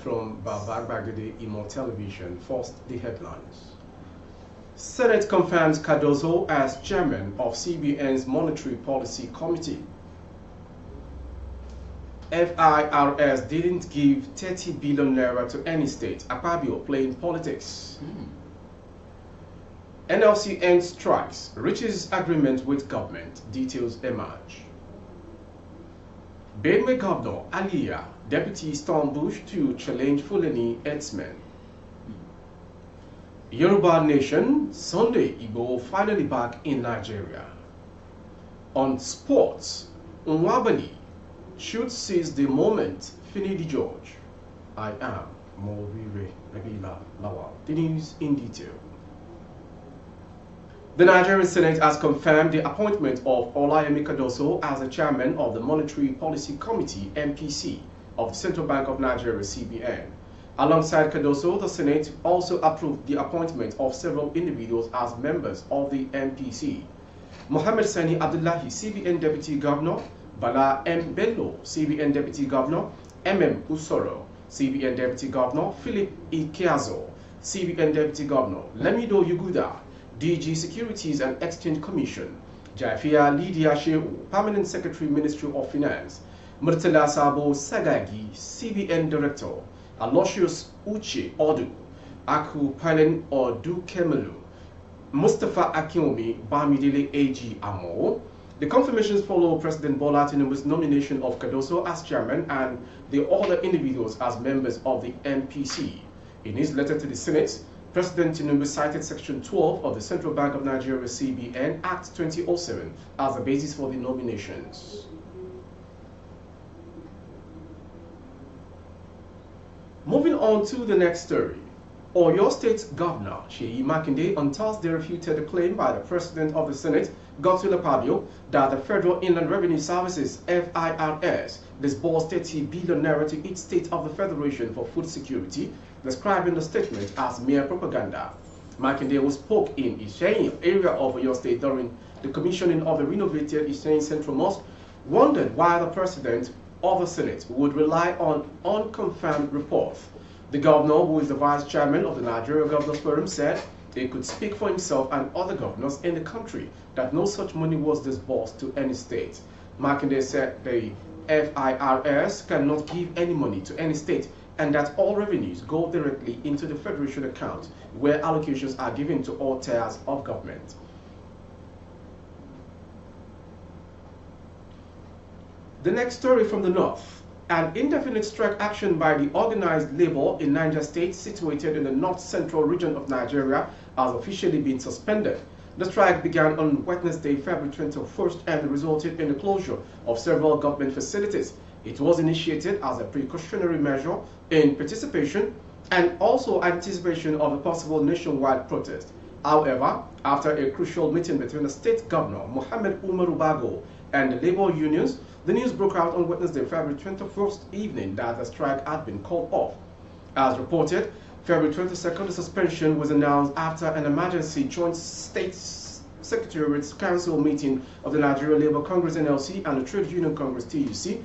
from Baghdadi Imo Television. First, the headlines. Senate confirms Cardozo as chairman of CBN's Monetary Policy Committee. FIRS didn't give 30 billion naira to any state. Akpabio playing politics. NLC ends strikes, reaches agreement with government. Details emerge. Benue Governor Aliya, Deputy Storm Bush to challenge Fulani herdsmen. Yoruba Nation, Sunday Igbo finally back in Nigeria. On sports, Nwabali should seize the moment. Finidi George. I am Morire Nabila Lawal. The news in detail. The Nigerian Senate has confirmed the appointment of Olayemi Cardozo as the chairman of the Monetary Policy Committee (MPC) of the Central Bank of Nigeria (CBN). Alongside Cardozo, the Senate also approved the appointment of several individuals as members of the MPC. Mohammed Sani Abdullahi, CBN Deputy Governor; Bala M. Bello, CBN Deputy Governor; MM Usoro, CBN Deputy Governor; Philip Ikeazo, CBN Deputy Governor; Lemido Yuguda, DG Securities and Exchange Commission; Jafia Lydia Shehu, Permanent Secretary, Ministry of Finance; Murtala Sabo Sagagi, CBN Director; Aloysius Uche Odu, Aku Palen Odu Kemelu; Mustafa Akinomi Bamidele AG Amo. The confirmations follow President Bola Tinubu's nomination of Cardozo as chairman and the other individuals as members of the MPC. In his letter to the Senate, President Tinubu cited Section 12 of the Central Bank of Nigeria CBN Act 2007 as the basis for the nominations. Moving on to the next story. Oyo State Governor Seyi Makinde on Thursday refuted the claim by the President of the Senate, Godswill Akpabio, that the Federal Inland Revenue Services (FIRS) disbursed 30 billion naira to each state of the Federation for food security, describing the statement as mere propaganda. Makinde, who spoke in Ishayin area of Oyo State during the commissioning of the renovated Ishayin Central Mosque, wondered why the President of the Senate would rely on unconfirmed reports. The governor, who is the vice chairman of the Nigeria Governors Forum, said he could speak for himself and other governors in the country that no such money was disbursed to any state. Makinde said the FIRS cannot give any money to any state and that all revenues go directly into the Federation account, where allocations are given to all tiers of government. The next story from the north. An indefinite strike action by the organized labor in Niger State, situated in the north-central region of Nigeria, has officially been suspended. The strike began on Wednesday, February 21st, and resulted in the closure of several government facilities. It was initiated as a precautionary measure in participation and also anticipation of a possible nationwide protest. However, after a crucial meeting between the state governor, Mohammed Umaru Bago, and the labor unions, the news broke out on Wednesday, February 21st evening that the strike had been called off. As reported, February 22nd, the suspension was announced after an emergency joint state secretariat council meeting of the Nigeria Labour Congress (NLC) and the Trade Union Congress (TUC)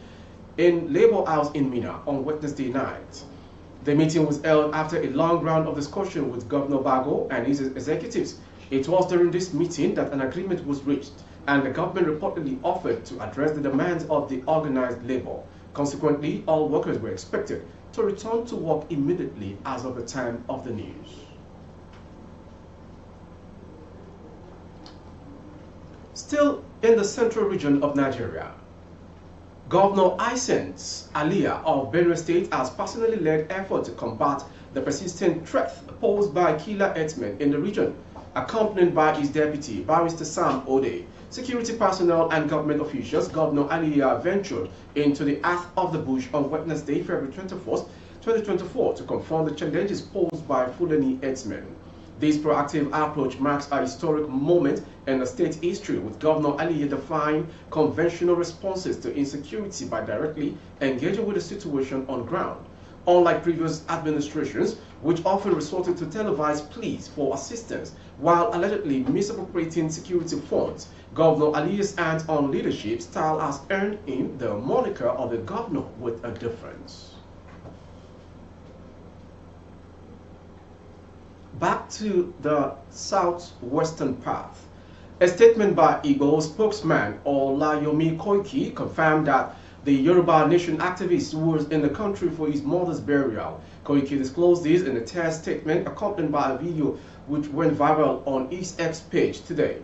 in Labour House in Mina on Wednesday night. The meeting was held after a long round of discussion with Governor Bago and his executives. It was during this meeting that an agreement was reached, and the government reportedly offered to address the demands of the organized labor. Consequently, all workers were expected to return to work immediately as of the time of the news. Still in the central region of Nigeria, Governor Isens Aliya of Benue State has personally led effort to combat the persistent threat posed by killer herdsmen in the region, accompanied by his deputy, Barrister Sam Ode. Security personnel and government officials. Governor Aliya ventured into the heart of the bush on Wednesday, February 21st, 2024, to confront the challenges posed by Fulani herdsmen. This proactive approach marks a historic moment in the state's history, with Governor Aliya defying conventional responses to insecurity by directly engaging with the situation on ground. Unlike previous administrations, which often resorted to televised pleas for assistance while allegedly misappropriating security funds, Governor Aliya's hands-on leadership style has earned him the moniker of the governor with a difference. Back to the southwestern path. A statement by Igbo spokesman Olayomi Koiki confirmed that the Yoruba Nation activist was in the country for his mother's burial. Koiki disclosed this in a text statement accompanied by a video which went viral on his X page today.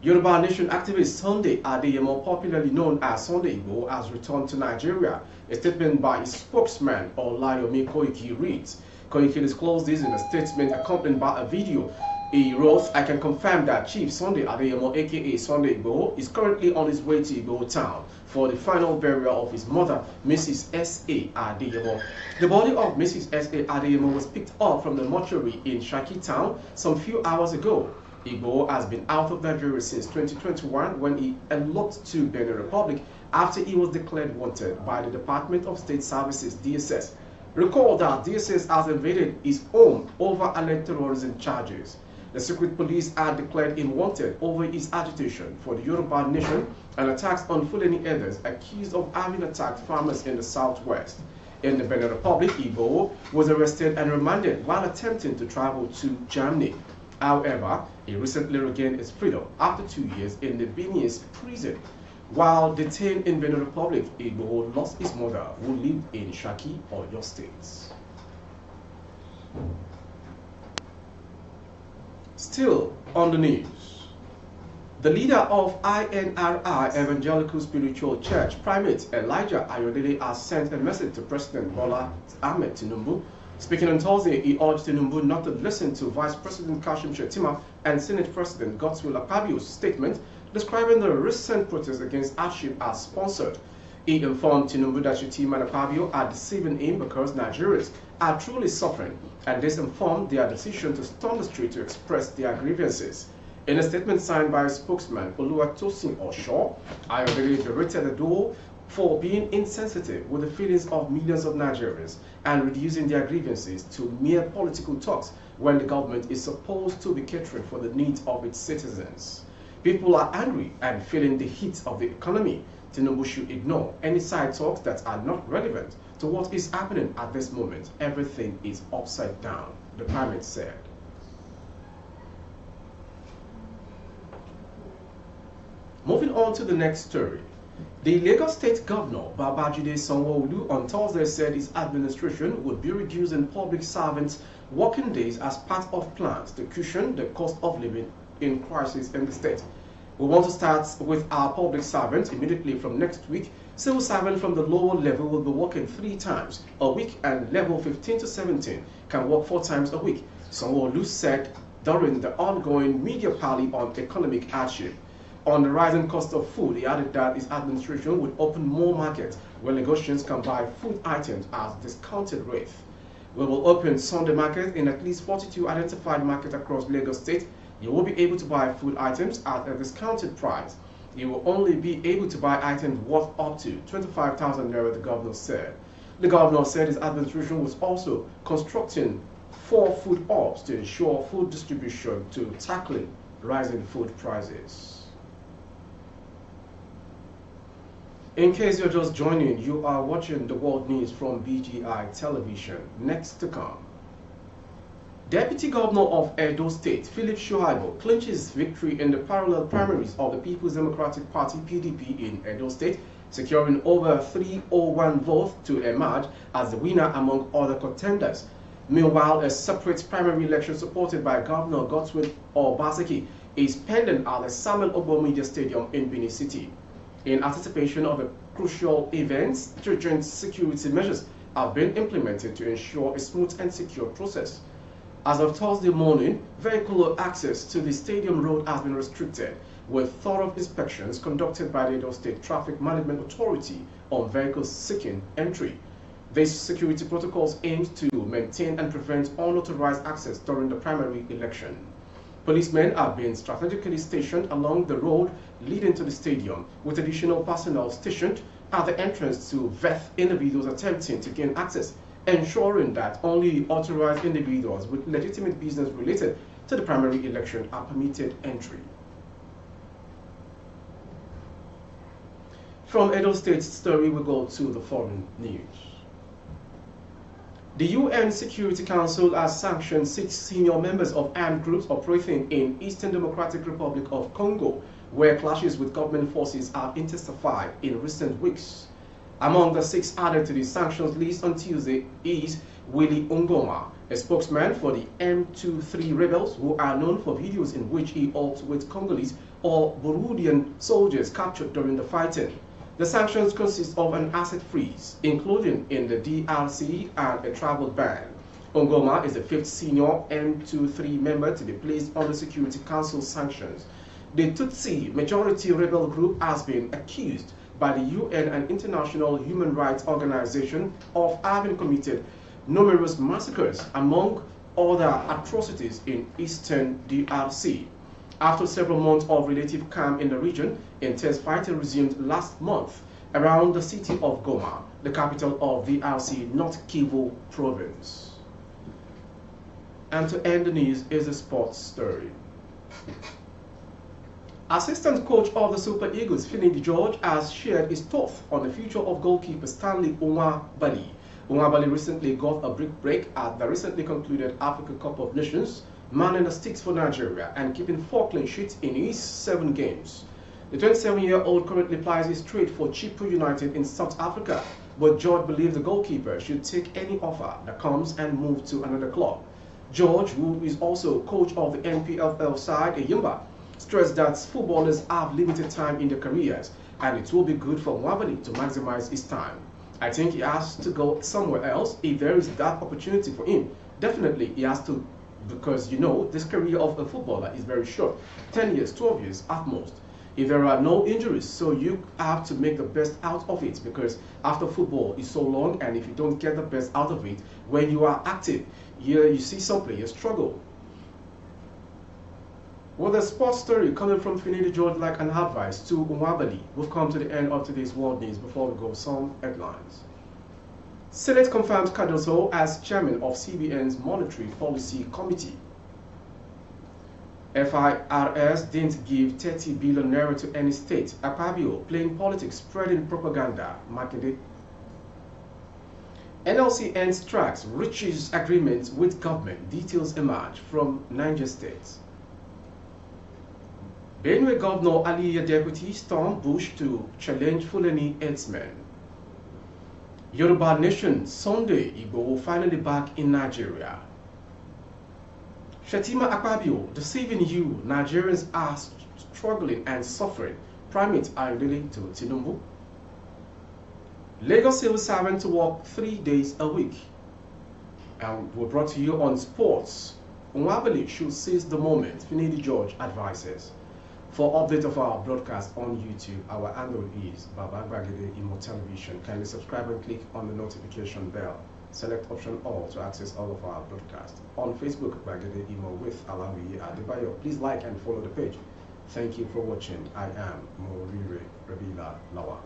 Yoruba Nation activist Sunday Adeyemo, popularly known as Sunday Igbo, has returned to Nigeria. A statement by his spokesman Olayomi Koiki reads, Koiki disclosed this in a statement accompanied by a video. He wrote, I can confirm that Chief Sunday Adeyemo, aka Sunday Igbo, is currently on his way to Igbo town for the final burial of his mother, Mrs. S.A. Adeyemo. The body of Mrs. S.A. Adeyemo was picked up from the mortuary in Shaki town some few hours ago. Igbo has been out of Nigeria since 2021 when he eloped to Benin Republic after he was declared wanted by the Department of State Services, DSS. Recall that DSS has invaded his home over alleged terrorism charges. The secret police had declared him wanted over his agitation for the Yoruba Nation and attacks on Fulani herders accused of having attacked farmers in the southwest. In the Benin Republic, Igbo was arrested and remanded while attempting to travel to Germany. However, he recently regained his freedom after 2 years in the Beninese prison. While detained in Benin Republic, Igbo lost his mother, who lived in Shaki, Oyo State. Still on the news, the leader of INRI Evangelical Spiritual Church, Primate Elijah Ayodele, has sent a message to President Bola Ahmed Tinubu. Speaking on Thursday, he urged Tinubu not to listen to Vice President Shettima and Senate President Govs Akpabio's statement describing the recent protests against Hardship as sponsored. He informed Tinubu that Shettima and Akpabio are deceiving him because Nigerians are truly suffering, and this informed their decision to storm the street to express their grievances. In a statement signed by a spokesman, Oluwatosin Osho, Ayodele berated the duo for being insensitive with the feelings of millions of Nigerians and reducing their grievances to mere political talks when the government is supposed to be catering for the needs of its citizens. People are angry and feeling the heat of the economy. Tinubu should ignore any side talks that are not relevant to what is happening at this moment. Everything is upside down, the Primate said. Moving on to the next story. The Lagos State Governor, Babajide Sanwo-Olu, on Thursday said his administration would be reducing public servants' working days as part of plans to cushion the cost of living in crisis in the state. We want to start with our public servants immediately from next week. Civil servants from the lower level will be working 3 times a week, and level 15 to 17 can work 4 times a week, Sanwo-Olu said during the ongoing media parley on economic hardship. On the rising cost of food, he added that his administration would open more markets where Lagosians can buy food items at discounted rates. We will open Sunday market in at least 42 identified markets across Lagos State. You will be able to buy food items at a discounted price. You will only be able to buy items worth up to 25,000 naira, the governor said. The governor said his administration was also constructing 4 food hubs to ensure food distribution to tackling rising food prices. In case you're just joining, you are watching the world news from BGI television. Next to come. Deputy Governor of Edo State, Philip Shuaibu, clinches victory in the parallel primaries of the People's Democratic Party (PDP) in Edo State, securing over 301 votes to emerge as the winner among other contenders. Meanwhile, a separate primary election supported by Governor Godswill Obaseki is pending at the Samuel Ogbo Media Stadium in Benin City. In anticipation of the crucial events, stringent security measures have been implemented to ensure a smooth and secure process. As of Thursday morning, vehicular access to the stadium road has been restricted, with thorough inspections conducted by the Edo State Traffic Management Authority on vehicles seeking entry. These security protocols aim to maintain and prevent unauthorized access during the primary election. Policemen have been strategically stationed along the road leading to the stadium, with additional personnel stationed at the entrance to vet individuals attempting to gain access, ensuring that only authorized individuals with legitimate business related to the primary election are permitted entry. From Edo State's story, we go to the foreign news. The UN Security Council has sanctioned 6 senior members of armed groups operating in Eastern Democratic Republic of Congo, where clashes with government forces have intensified in recent weeks. Among the 6 added to the sanctions list on Tuesday is Willy Ngoma, a spokesman for the M23 rebels, who are known for videos in which he halts with Congolese or Burundian soldiers captured during the fighting. The sanctions consist of an asset freeze, including in the DRC, and a travel ban. Ngoma is the 5th senior M23 member to be placed on the Security Council sanctions. The Tutsi majority rebel group has been accused by the UN and International Human Rights Organization of having committed numerous massacres, among other atrocities, in eastern DRC. After several months of relative calm in the region, intense fighting resumed last month around the city of Goma, the capital of DRC, North Kivu province. And to end the news is a sports story. Assistant coach of the Super Eagles, Finidi George, has shared his thoughts on the future of goalkeeper Stanley Nwabali. Nwabali recently got a big break at the recently concluded Africa Cup of Nations, manning the sticks for Nigeria and keeping 4 clean sheets in his 7 games. The 27-year-old currently plies his trade for Chipre United in South Africa, but George believes the goalkeeper should take any offer that comes and move to another club. George, who is also coach of the NPFL side, Eyimba, stressed that footballers have limited time in their careers, and it will be good for Nwabali to maximize his time. I think he has to go somewhere else if there is that opportunity for him. Definitely he has to, because you know, this career of a footballer is very short, 10 years, 12 years at most. If there are no injuries, so you have to make the best out of it, because after football is so long, and if you don't get the best out of it when you are active, you see some players struggle. With a sports story coming from Finidi George like an advice to Nwabali, we've come to the end of today's world news. Before we go, some headlines. Senate confirmed Cardozo as chairman of CBN's Monetary Policy Committee. FIRS didn't give 30 billion naira to any state. Akpabio playing politics, spreading propaganda. Makinde. NLC ends strikes, reaches agreements with government. Details emerge from Niger State. Benue Governor Aliya deputy stormed bush to challenge Fulani herdsmen. Yoruba Nation, Sunday, Igbo finally back in Nigeria. Shettima Akpabio, deceiving you, Nigerians are struggling and suffering. Primate are relating to Tinubu. Lagos civil servant to work 3 days a week. And we're brought to you on sports. Nwabali should seize the moment, Finidi George advises. For update of our broadcast on YouTube, our handle is Baba Gbagede Imo Television. Kindly subscribe and click on the notification bell. Select option all to access all of our broadcasts. On Facebook, Gbagede Imo with Alawi Adebayo. Please like and follow the page. Thank you for watching. I am Morire Rabila Lawa.